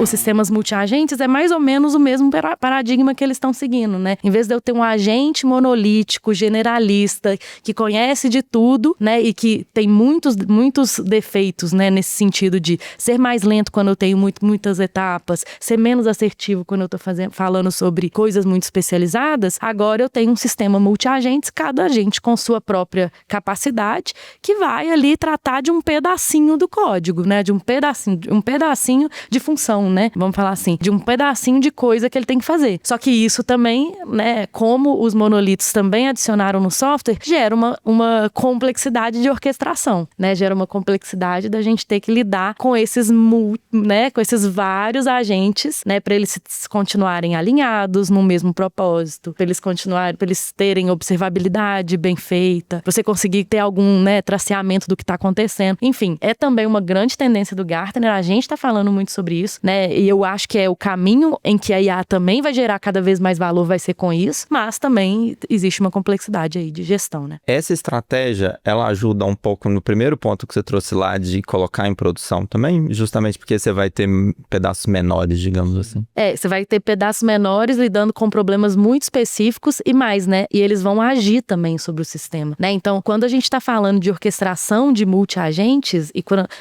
os sistemas multiagentes é mais ou menos o mesmo paradigma que eles estão seguindo, né? Em vez de eu ter um agente monolítico, generalista, que conhece de tudo, né? E que tem muitos defeitos, né? Nesse sentido de ser mais lento quando eu tenho muitas etapas, ser menos assertivo quando eu tô falando sobre coisas muito especializadas. Agora eu tenho um sistema multiagentes, cada agente com sua própria capacidade, que vai ali tratar de um pedacinho do código, né? De um pedacinho de função, né? Vamos falar assim, de um pedacinho de coisa que ele tem que fazer. Só que isso também, né? Como os monolitos também adicionaram no software, gera uma complexidade de orquestração, né? Gera uma complexidade da gente ter que lidar com esses né? Com esses vários agentes, né? Para eles continuarem alinhados no mesmo propósito, para eles terem observabilidade bem feita, pra você conseguir ter algum, né, traceamento do que está acontecendo. Enfim, é também uma grande tendência do Gartner, a gente está falando muito sobre isso, né, e eu acho que é o caminho em que a IA também vai gerar cada vez mais valor, vai ser com isso, mas também existe uma complexidade aí de gestão, né. Essa estratégia, ela ajuda um pouco no primeiro ponto que você trouxe lá de colocar em produção também, justamente porque você vai ter pedaços menores, digamos assim. Você vai ter pedaços menores lidando com problemas muito específicos e mais, né, e eles vão agir também sobre o sistema, né, então quando a gente está falando de orquestração de multi-agentes,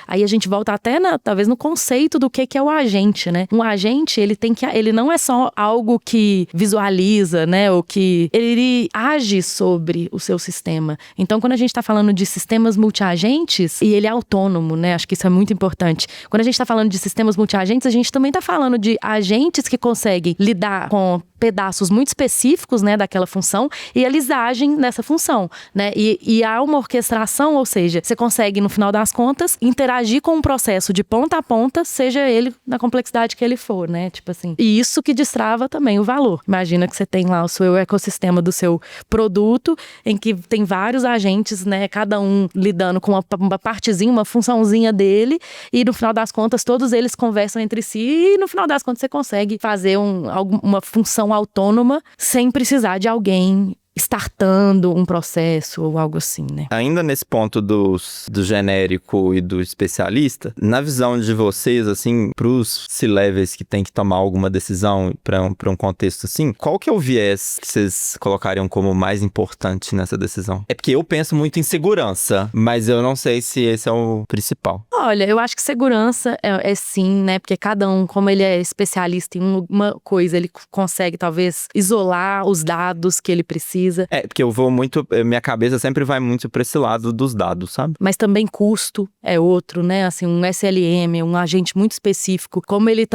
aí a gente volta até talvez no conceito do que é o agente, né? Um agente, ele não é só algo que visualiza, né? Ou que ele age sobre o seu sistema. Então, quando a gente está falando de sistemas multi-agentes, e ele é autônomo, né? Acho que isso é muito importante. Quando a gente está falando de sistemas multi-agentes, a gente também está falando de agentes que conseguem lidar com pedaços muito específicos, né, daquela função, e eles agem nessa função, né, e há uma orquestração, ou seja, você consegue, no final das contas, interagir com um processo de ponta a ponta, seja ele na complexidade que ele for, né, tipo assim, e isso que destrava também o valor. Imagina que você tem lá o seu ecossistema do seu produto, em que tem vários agentes, né, cada um lidando com uma partezinha, uma funçãozinha dele, e no final das contas, todos eles conversam entre si, e no final das contas você consegue fazer uma função autônoma sem precisar de alguém startando um processo ou algo assim, né? Ainda nesse ponto do genérico e do especialista, na visão de vocês, assim, pros C-levels que tem que tomar alguma decisão para um contexto assim, qual que é o viés que vocês colocariam como mais importante nessa decisão? É porque eu penso muito em segurança, mas eu não sei se esse é o principal. Olha, eu acho que segurança é sim, né? Porque cada um, como ele é especialista em uma coisa, ele consegue talvez isolar os dados que ele precisa. Porque eu vou muito, minha cabeça sempre vai muito pra esse lado dos dados, sabe? Mas também custo é outro, né? Assim, um SLM, um agente muito específico, como ele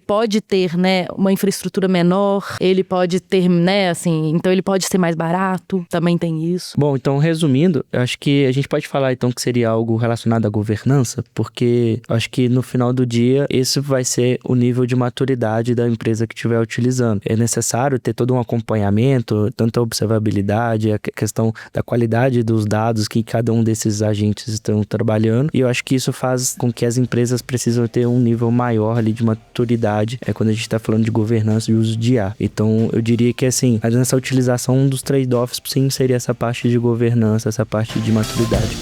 pode ter, né, uma infraestrutura menor, ele pode ter, né, assim, então ele pode ser mais barato, também tem isso. Bom, então resumindo, eu acho que a gente pode falar então que seria algo relacionado à governança, porque eu acho que no final do dia, esse vai ser o nível de maturidade da empresa que estiver utilizando. É necessário ter todo um acompanhamento, tanto a observabilidade, a questão da qualidade dos dados que cada um desses agentes estão trabalhando, e eu acho que isso faz com que as empresas precisam ter um nível maior ali de maturidade, quando a gente está falando de governança e uso de IA. Então, eu diria que assim, nessa utilização, um dos trade-offs sim seria essa parte de governança, essa parte de maturidade.